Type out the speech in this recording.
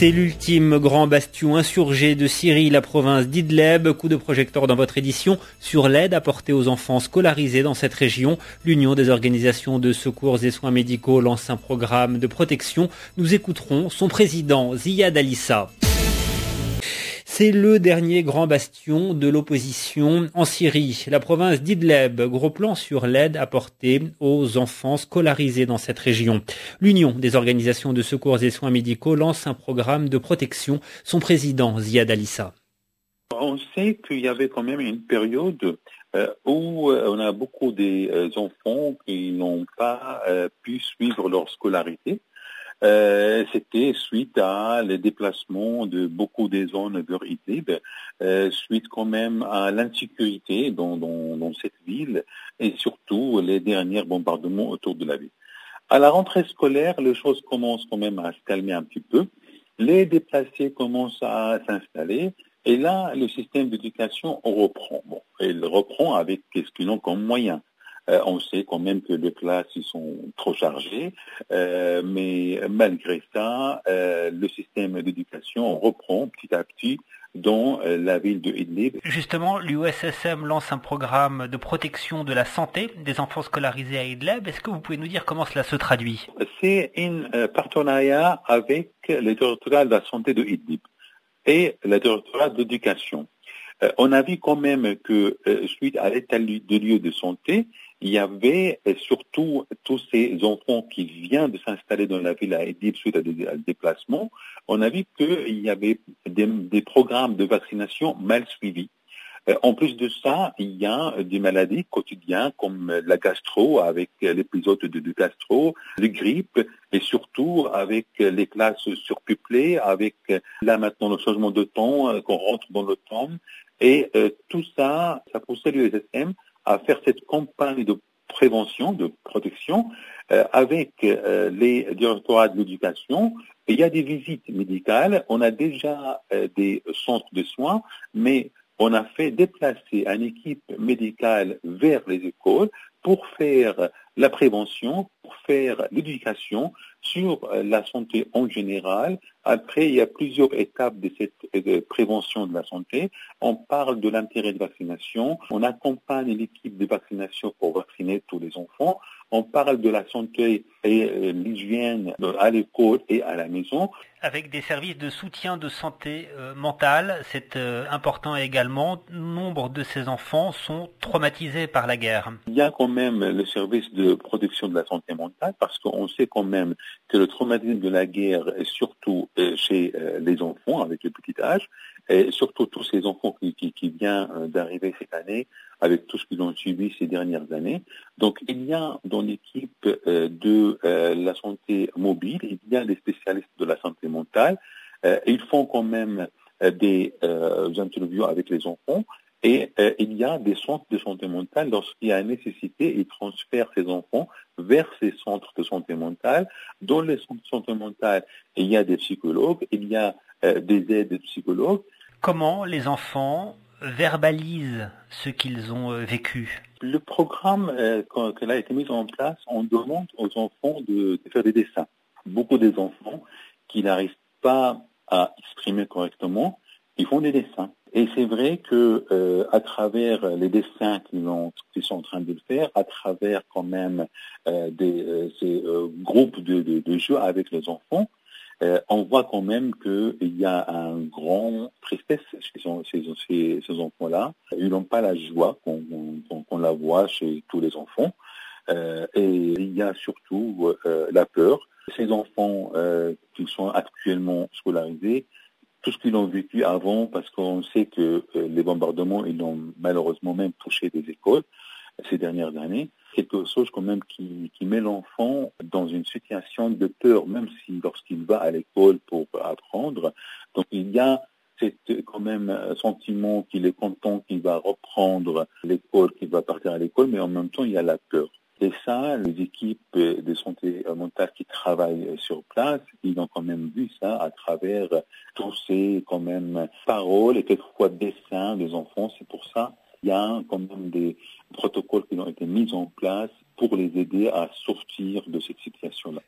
C'est l'ultime grand bastion insurgé de Syrie, la province d'Idleb. Coup de projecteur dans votre édition sur l'aide apportée aux enfants scolarisés dans cette région. L'Union des organisations de secours et soins médicaux lance un programme de protection. Nous écouterons son président, Ziad Alissa. C'est le dernier grand bastion de l'opposition en Syrie. La province d'Idleb, gros plan sur l'aide apportée aux enfants scolarisés dans cette région. L'Union des organisations de secours et soins médicaux lance un programme de protection. Son président, Ziad Alissa. On sait qu'il y avait quand même une période où on a beaucoup d'enfants qui n'ont pas pu suivre leur scolarité. C'était suite à les déplacements de beaucoup des zones vers Idlib, suite quand même à l'insécurité dans cette ville et surtout les derniers bombardements autour de la ville. À la rentrée scolaire, les choses commencent quand même à se calmer un petit peu. Les déplacés commencent à s'installer et là, le système d'éducation reprend. Bon, il reprend avec ce qu'ils ont comme moyen. On sait quand même que les classes ils sont trop chargées, mais malgré ça, le système d'éducation reprend petit à petit dans la ville de Idlib. Justement, l'USSM lance un programme de protection de la santé des enfants scolarisés à Idlib. Est-ce que vous pouvez nous dire comment cela se traduit? C'est un partenariat avec le directorat de la santé de Idlib et le directorat d'éducation. On a vu quand même que suite à l'état de lieu de santé, il y avait surtout tous ces enfants qui viennent de s'installer dans la ville à Idlib suite à des déplacements. On a vu qu'il y avait des programmes de vaccination mal suivis. En plus de ça, il y a des maladies quotidiennes comme la gastro avec l'épisode de gastro, le grippe et surtout avec les classes surpeuplées, avec là maintenant le changement de temps, qu'on rentre dans le temps. Et tout ça, ça poussait l'USSM à faire cette campagne de prévention, de protection, avec les directorats de l'éducation. Il y a des visites médicales, on a déjà des centres de soins, mais on a fait déplacer une équipe médicale vers les écoles pour faire la prévention, pour faire l'éducation sur la santé en général. Après, il y a plusieurs étapes de cette prévention de la santé. On parle de l'intérêt de vaccination. On accompagne l'équipe de vaccination pour vacciner tous les enfants. On parle de la santé et l'hygiène à l'école et à la maison. Avec des services de soutien de santé mentale, c'est important également. Nombre de ces enfants sont traumatisés par la guerre. Il y a quand même le service de protection de la santé mentale parce qu'on sait quand même que le traumatisme de la guerre est surtout chez les enfants avec le petit âge et surtout tous ces enfants qui viennent d'arriver cette année avec tout ce qu'ils ont subi ces dernières années. Donc il y a dans l'équipe de la santé mobile, il y a des spécialistes de la santé mentale. Ils font quand même des interviews avec les enfants et il y a des centres de santé mentale. Lorsqu'il y a nécessité, ils transfèrent ces enfants vers ces centres de santé mentale. Dans les centres de santé mentale, il y a des psychologues, il y a des aides de psychologues. Comment les enfants verbalisent ce qu'ils ont vécu? Le programme qui a été mis en place, on demande aux enfants de faire des dessins. Beaucoup des enfants qui n'arrivent pas à exprimer correctement, ils font des dessins. Et c'est vrai que à travers les dessins qu'ils sont en train de faire, à travers quand même ces groupes de jeux avec les enfants, on voit quand même qu'il y a un grand tristesse chez ces enfants-là. Ils n'ont pas la joie qu'on la voit chez tous les enfants. Et il y a surtout la peur. Ces enfants qui sont actuellement scolarisés, tout ce qu'ils ont vécu avant, parce qu'on sait que les bombardements, ils ont malheureusement même touché des écoles ces dernières années. Quelque chose quand même qui met l'enfant dans une situation de peur, même si lorsqu'il va à l'école pour apprendre. Donc il y a quand même sentiment qu'il est content qu'il va reprendre l'école, qu'il va partir à l'école, mais en même temps il y a la peur. Et ça, les équipes de santé mentale qui travaillent sur place, ils ont quand même vu ça à travers tous ces quand même paroles et quelquefois dessins des enfants. C'est pour ça qu'il y a quand même des protocoles qui ont été mis en place pour les aider à sortir de cette situation-là.